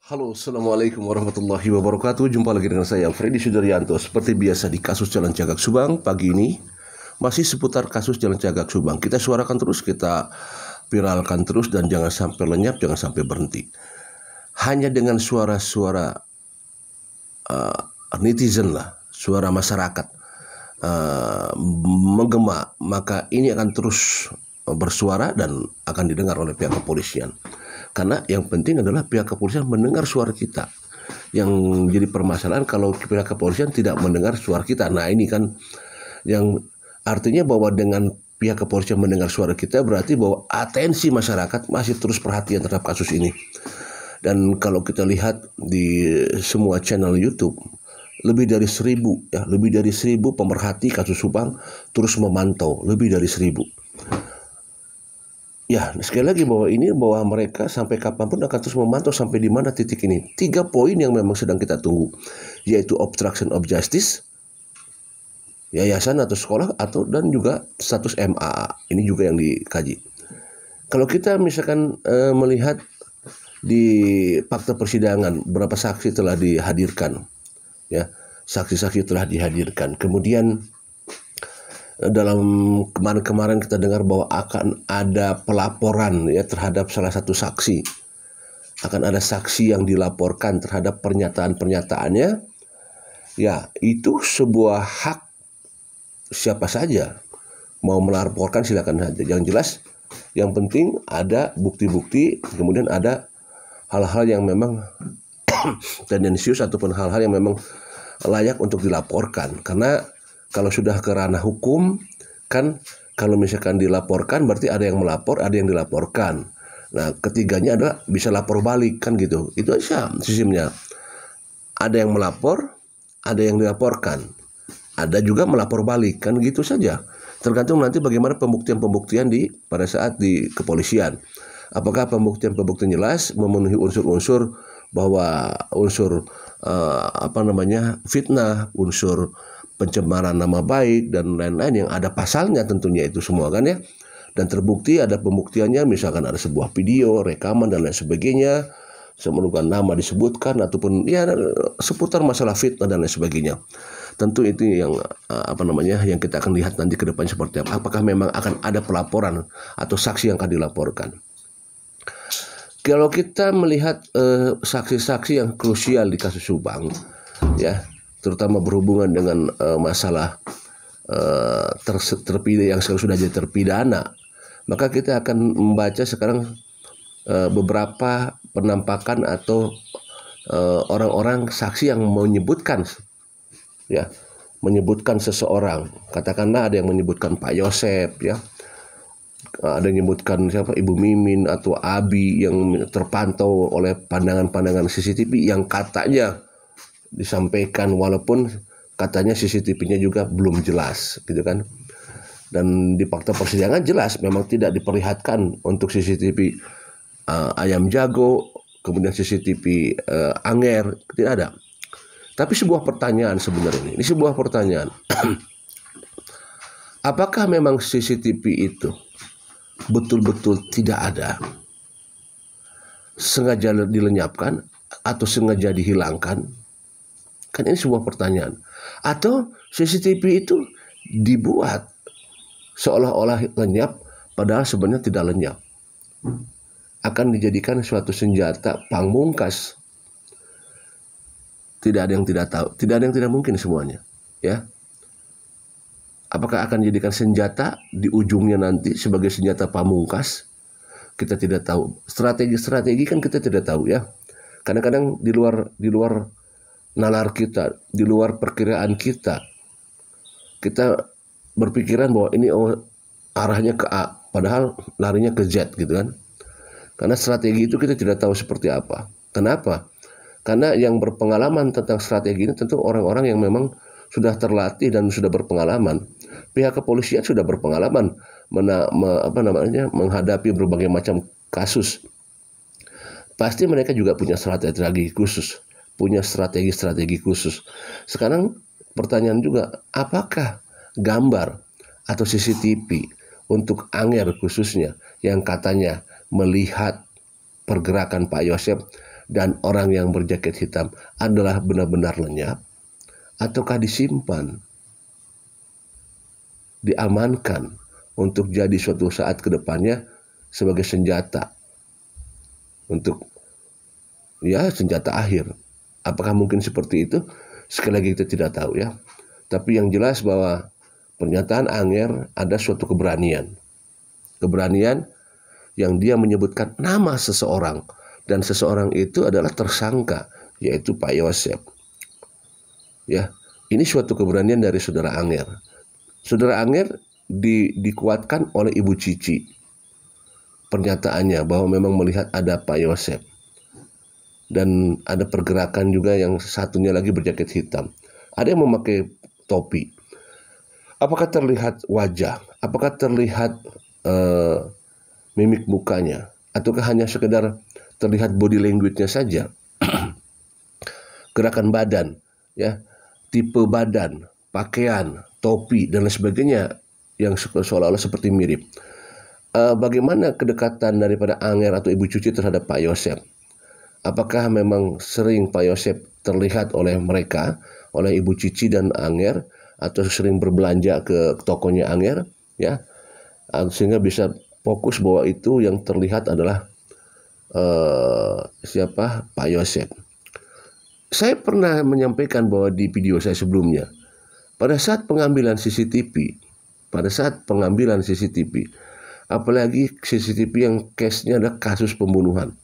Halo, Assalamualaikum warahmatullahi wabarakatuh. Jumpa lagi dengan saya, Freddy Sudaryanto. Seperti biasa di kasus Jalan Cagak Subang, pagi ini masih seputar kasus Jalan Cagak Subang. Kita suarakan terus, kita viralkan terus, dan jangan sampai lenyap, jangan sampai berhenti. Hanya dengan suara-suara netizen lah, suara masyarakat menggema, maka ini akan terus bersuara dan akan didengar oleh pihak kepolisian. Karena yang penting adalah pihak kepolisian mendengar suara kita. Yang jadi permasalahan kalau pihak kepolisian tidak mendengar suara kita. Nah, ini kan yang artinya bahwa dengan pihak kepolisian mendengar suara kita berarti bahwa atensi masyarakat masih terus perhatian terhadap kasus ini. Dan kalau kita lihat di semua channel YouTube, lebih dari 1.000 pemerhati kasus Subang terus memantau, lebih dari 1.000. Ya, sekali lagi bahwa mereka sampai kapanpun akan terus memantau sampai di mana titik ini. 3 poin yang memang sedang kita tunggu, yaitu obstruction of justice, yayasan atau sekolah, dan juga status MAA. Ini juga yang dikaji. Kalau kita misalkan melihat di fakta persidangan, berapa saksi telah dihadirkan, ya, saksi-saksi telah dihadirkan. Kemudian dalam kemarin kita dengar bahwa akan ada pelaporan, ya, terhadap salah satu saksi. Akan ada saksi yang dilaporkan terhadap pernyataan-pernyataannya. Ya, itu sebuah hak siapa saja. Mau melaporkan silakan saja. Yang jelas, yang penting ada bukti-bukti, kemudian ada hal-hal yang memang tendensius ataupun hal-hal yang memang layak untuk dilaporkan. Karena kalau sudah ke ranah hukum, kan kalau misalkan dilaporkan berarti ada yang melapor, ada yang dilaporkan. Nah, ketiganya adalah bisa lapor balik, kan gitu. Itu aja sistemnya. Ada yang melapor, ada yang dilaporkan. Ada juga melapor balik, kan gitu saja. Tergantung nanti bagaimana pembuktian-pembuktian pada saat di kepolisian. Apakah pembuktian-pembuktian jelas memenuhi unsur-unsur bahwa unsur fitnah, unsur pencemaran nama baik dan lain-lain yang ada pasalnya tentunya itu semua, kan ya. Dan terbukti ada pembuktiannya, misalkan ada sebuah video, rekaman dan lain sebagainya, semenukan nama disebutkan ataupun ya seputar masalah fitnah dan lain sebagainya. Tentu itu yang yang kita akan lihat nanti ke depan seperti apa. Apakah memang akan ada pelaporan atau saksi yang akan dilaporkan. Kalau kita melihat saksi-saksi yang krusial di kasus Subang, ya, terutama berhubungan dengan masalah yang sudah jadi terpidana, maka kita akan membaca sekarang beberapa penampakan atau orang-orang saksi yang menyebutkan seseorang. Katakanlah ada yang menyebutkan Pak Yosep, ya. Ada yang menyebutkan siapa, Ibu Mimin atau Abi yang terpantau oleh pandangan-pandangan CCTV yang katanya disampaikan, walaupun katanya CCTV-nya juga belum jelas, gitu kan. Dan di fakta persidangan jelas memang tidak diperlihatkan untuk CCTV ayam jago, kemudian CCTV Anger, tidak ada. Tapi sebuah pertanyaan sebenarnya, ini sebuah pertanyaan. Apakah memang CCTV itu betul-betul tidak ada, sengaja dilenyapkan atau sengaja dihilangkan? Kan ini sebuah pertanyaan. Atau CCTV itu dibuat seolah-olah lenyap, padahal sebenarnya tidak lenyap. Akan dijadikan suatu senjata pamungkas. Tidak ada yang tidak tahu, tidak ada yang tidak mungkin semuanya, ya. Apakah akan dijadikan senjata di ujungnya nanti sebagai senjata pamungkas? Kita tidak tahu. Strategi kan kita tidak tahu, ya. Kadang-kadang di luar nalar kita, di luar perkiraan kita berpikiran bahwa ini arahnya ke A, padahal larinya ke Z, gitu kan. Karena strategi itu kita tidak tahu seperti apa. Kenapa? Karena yang berpengalaman tentang strategi ini tentu orang-orang yang memang sudah terlatih dan sudah berpengalaman. Pihak kepolisian sudah berpengalaman menghadapi berbagai macam kasus. Pasti mereka juga punya strategi khusus. Sekarang pertanyaan juga, apakah gambar atau CCTV untuk Anger khususnya yang katanya melihat pergerakan Pak Yosep dan orang yang berjaket hitam adalah benar-benar lenyap, ataukah disimpan, diamankan untuk jadi suatu saat ke depannya sebagai senjata untuk senjata akhir. Apakah mungkin seperti itu? Sekali lagi kita tidak tahu ya. Tapi yang jelas bahwa pernyataan Anger ada suatu keberanian. Keberanian yang dia menyebutkan nama seseorang, dan seseorang itu adalah tersangka, yaitu Pak Yosep. Ya, ini suatu keberanian dari saudara Anger. Saudara Anger dikuatkan oleh Ibu Cici. Pernyataannya bahwa memang melihat ada Pak Yosep. Dan ada pergerakan juga yang satunya lagi berjaket hitam. Ada yang memakai topi. Apakah terlihat wajah? Apakah terlihat mimik mukanya? Ataukah hanya sekedar terlihat body language-nya saja? Gerakan badan, ya, tipe badan, pakaian, topi, dan lain sebagainya yang seolah-olah seperti mirip. Bagaimana kedekatan daripada Anger atau Ibu Cici terhadap Pak Yosep? Apakah memang sering Pak Yosep terlihat oleh mereka, oleh Ibu Cici dan Anger, atau sering berbelanja ke tokonya Anger, ya, sehingga bisa fokus bahwa itu yang terlihat adalah siapa? Pak Yosep. Saya pernah menyampaikan bahwa di video saya sebelumnya, pada saat pengambilan CCTV, apalagi CCTV yang case-nya adalah kasus pembunuhan,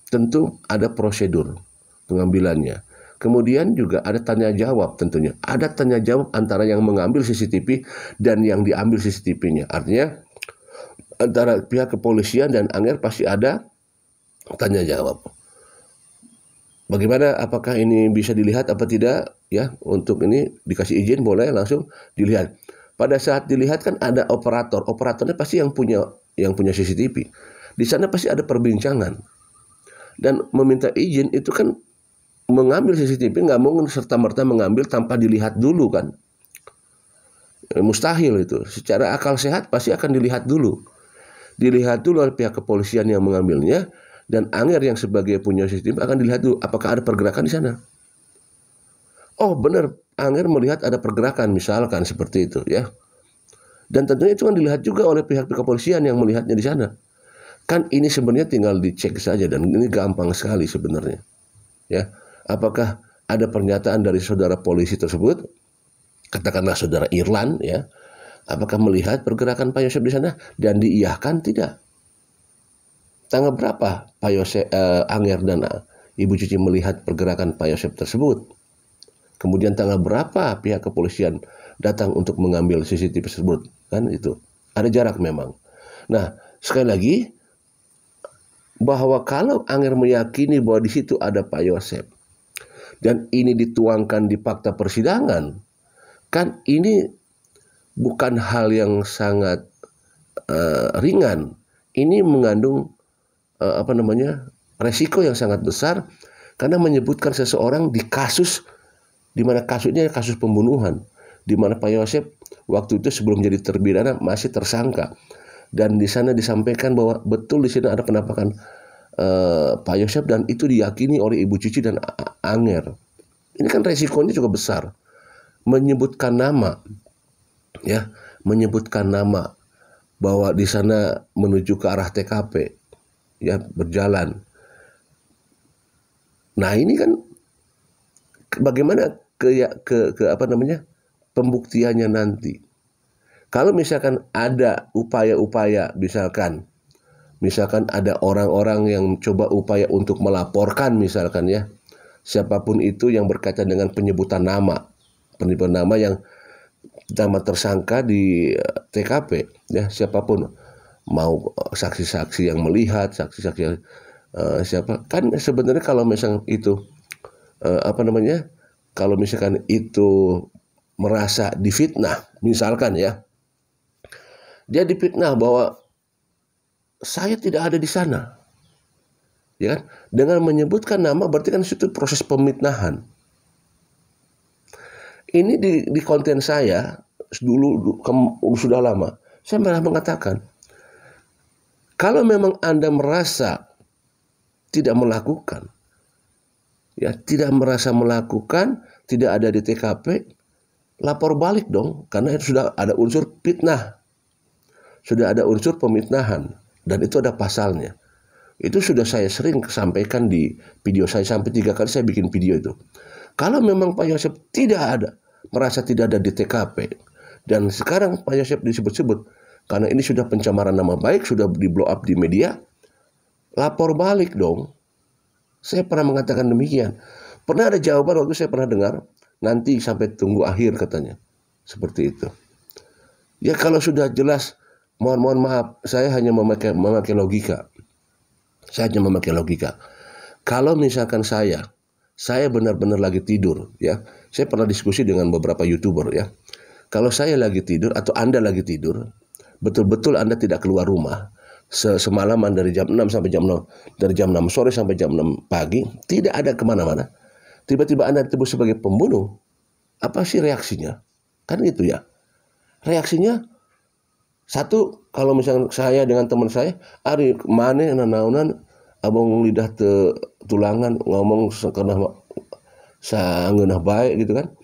tentu ada prosedur pengambilannya. Kemudian juga ada tanya jawab tentunya. Ada tanya jawab antara yang mengambil CCTV dan yang diambil CCTV-nya. Artinya antara pihak kepolisian dan Anger pasti ada tanya jawab. Bagaimana, apakah ini bisa dilihat apa tidak? Ya, untuk ini dikasih izin boleh langsung dilihat. Pada saat dilihat kan ada operator. Operatornya pasti yang punya CCTV. Di sana pasti ada perbincangan. Dan meminta izin itu kan mengambil CCTV nggak mungkin serta-merta mengambil tanpa dilihat dulu kan. Mustahil itu. Secara akal sehat pasti akan dilihat dulu. Dilihat dulu oleh pihak kepolisian yang mengambilnya, dan Anger yang sebagai punya CCTV akan dilihat dulu apakah ada pergerakan di sana. Oh benar, Anger melihat ada pergerakan misalkan seperti itu ya. Dan tentunya itu kan dilihat juga oleh pihak kepolisian yang melihatnya di sana. Kan ini sebenarnya tinggal dicek saja, dan ini gampang sekali sebenarnya. Ya, apakah ada pernyataan dari saudara polisi tersebut, katakanlah saudara Irlan, ya, apakah melihat pergerakan Pak Yosep di sana dan diiyahkan tidak? Tanggal berapa Pak Yosep, Anger dan Ibu Cici melihat pergerakan Pak Yosep tersebut? Kemudian tanggal berapa pihak kepolisian datang untuk mengambil CCTV tersebut? Kan itu ada jarak memang. Nah, sekali lagi, bahwa kalau Anger meyakini bahwa di situ ada Pak Yosep dan ini dituangkan di fakta persidangan, kan ini bukan hal yang sangat ringan. Ini mengandung resiko yang sangat besar, karena menyebutkan seseorang di kasus di mana kasusnya kasus pembunuhan, di mana Pak Yosep waktu itu sebelum jadi terpidana masih tersangka. Dan di sana disampaikan bahwa betul di sini ada penampakan Pak Yosep, dan itu diyakini oleh Ibu Cici dan Anger. Ini kan resikonya juga besar. Menyebutkan nama, ya, menyebutkan nama bahwa di sana menuju ke arah TKP, ya, berjalan. Nah ini kan bagaimana pembuktiannya nanti. Kalau misalkan ada upaya-upaya, misalkan ada orang-orang yang coba upaya untuk melaporkan, misalkan ya, siapapun itu yang berkaitan dengan penyebutan nama yang nama tersangka di TKP, ya, siapapun, mau saksi-saksi yang melihat, saksi-saksi yang siapa, kan sebenarnya kalau misalkan itu kalau misalkan itu merasa difitnah, misalkan ya, dia difitnah bahwa saya tidak ada di sana, ya kan? Dengan menyebutkan nama berarti kan itu proses pemitnahan. Ini di konten saya dulu sudah lama, saya pernah mengatakan, kalau memang Anda merasa tidak melakukan, ya tidak merasa melakukan, tidak ada di TKP, lapor balik dong, karena sudah ada unsur fitnah, sudah ada unsur pemitnahan, dan itu ada pasalnya. Itu sudah saya sering sampaikan di video saya, sampai 3 kali saya bikin video itu. Kalau memang Pak Yosep tidak ada, merasa tidak ada di TKP, dan sekarang Pak Yosep disebut-sebut, karena ini sudah pencemaran nama baik, sudah di blow up di media, lapor balik dong. Saya pernah mengatakan demikian. Pernah ada jawaban waktu saya pernah dengar, nanti sampai tunggu akhir katanya. Seperti itu. Ya kalau sudah jelas, mohon maaf, saya hanya memakai logika. Saya hanya memakai logika. Kalau misalkan saya benar-benar lagi tidur, ya. Saya pernah diskusi dengan beberapa YouTuber, ya. Kalau saya lagi tidur atau Anda lagi tidur, betul-betul Anda tidak keluar rumah semalaman dari jam 6 sampai jam 0, dari jam 6 sore sampai jam 6 pagi, tidak ada kemana-mana. Tiba-tiba Anda disebut sebagai pembunuh. Apa sih reaksinya? Kan gitu ya. Reaksinya satu, kalau misalnya saya dengan teman saya, ari mana nanaunan abang lidah tulangan ngomong karena sangeunah baik gitu kan.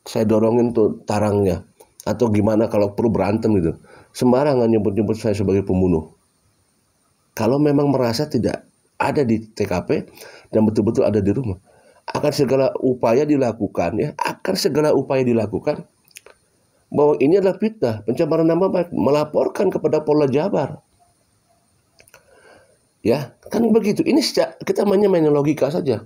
Saya dorongin tuh tarangnya. Atau gimana kalau perlu berantem gitu. Sembarangan nyebut-nyebut saya sebagai pembunuh. Kalau memang merasa tidak ada di TKP dan betul-betul ada di rumah, akan segala upaya dilakukan, ya, akan segala upaya dilakukan bahwa ini adalah fitnah, pencemaran nama baik, melaporkan kepada Polda Jabar. Ya, kan begitu. Ini kita main logika saja.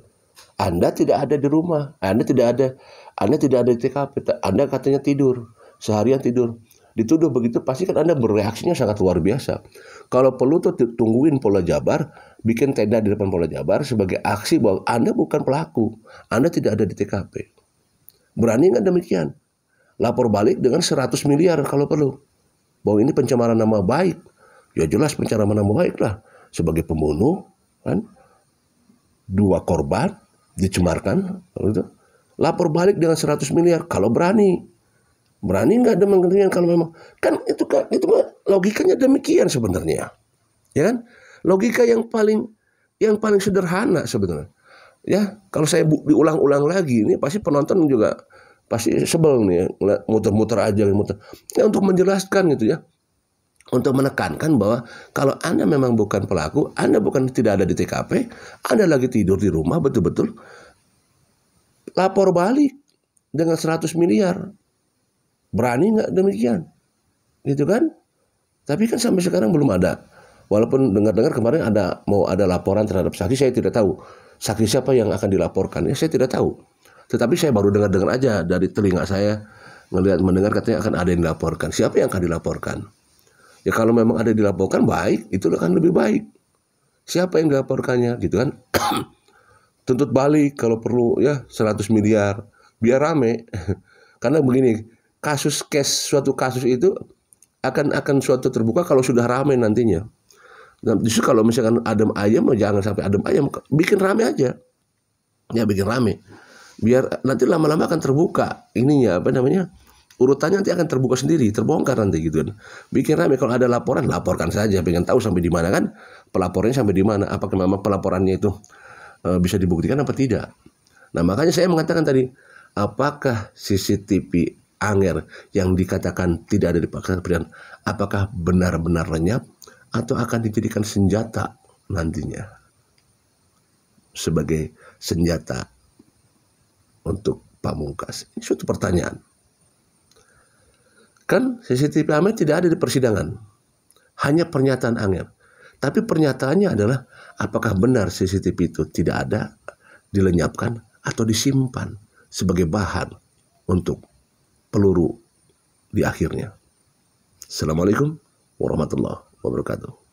Anda tidak ada di rumah, Anda tidak ada di TKP, Anda katanya tidur, seharian tidur. Dituduh begitu, pasti kan Anda bereaksinya sangat luar biasa. Kalau perlu tuh tungguin Polda Jabar, bikin tenda di depan Polda Jabar sebagai aksi bahwa Anda bukan pelaku, Anda tidak ada di TKP. Berani nggak demikian? Lapor balik dengan 100 miliar kalau perlu. Bahwa ini pencemaran nama baik. Ya jelas pencemaran nama baik lah. Sebagai pembunuh, kan? 2 korban dicemarkan, gitu. Lapor balik dengan 100 miliar kalau berani. Berani nggak demikian kalau memang kan itu logikanya demikian sebenarnya, ya kan? Logika yang paling sederhana sebenarnya. Ya kalau saya diulang-ulang lagi, ini pasti penonton juga pasti sebel nih, muter-muter aja, muter. Ya untuk menjelaskan gitu ya, untuk menekankan bahwa kalau Anda memang bukan pelaku, Anda bukan tidak ada di TKP, Anda lagi tidur di rumah betul-betul, lapor balik dengan 100 miliar. Berani nggak demikian? Gitu kan? Tapi kan sampai sekarang belum ada. Walaupun dengar-dengar kemarin mau ada laporan terhadap saksi, saya tidak tahu. Saksi siapa yang akan dilaporkan? Ya saya tidak tahu. Tetapi saya baru dengar-dengar aja dari telinga saya, mendengar katanya akan ada yang dilaporkan. Siapa yang akan dilaporkan? Ya kalau memang ada yang dilaporkan, baik, itu akan lebih baik. Siapa yang dilaporkannya? Gitu kan? Tuntut balik kalau perlu, ya 100 miliar. Biar rame. Karena begini, suatu kasus itu akan suatu terbuka kalau sudah ramai nantinya. Nah, justru kalau misalkan adem ayam, jangan sampai adem ayam, bikin rame aja. Ya bikin rame. Biar nanti lama-lama akan terbuka ininya, urutannya nanti akan terbuka sendiri, terbongkar nanti gitu kan. Bikin rame, kalau ada laporan, laporkan saja, pengen tahu sampai di mana kan, pelapornya sampai di mana, apakah memang pelaporannya itu bisa dibuktikan apa tidak. Nah makanya saya mengatakan tadi, apakah CCTV Anger yang dikatakan tidak ada di pengadilan, apakah benar-benar lenyap atau akan dijadikan senjata nantinya sebagai senjata untuk Pamungkas? Ini suatu pertanyaan. Kan CCTV Anger tidak ada di persidangan, hanya pernyataan Anger. Tapi pernyataannya adalah apakah benar CCTV itu tidak ada, dilenyapkan atau disimpan sebagai bahan untuk peluru di akhirnya. Assalamualaikum warahmatullahi wabarakatuh.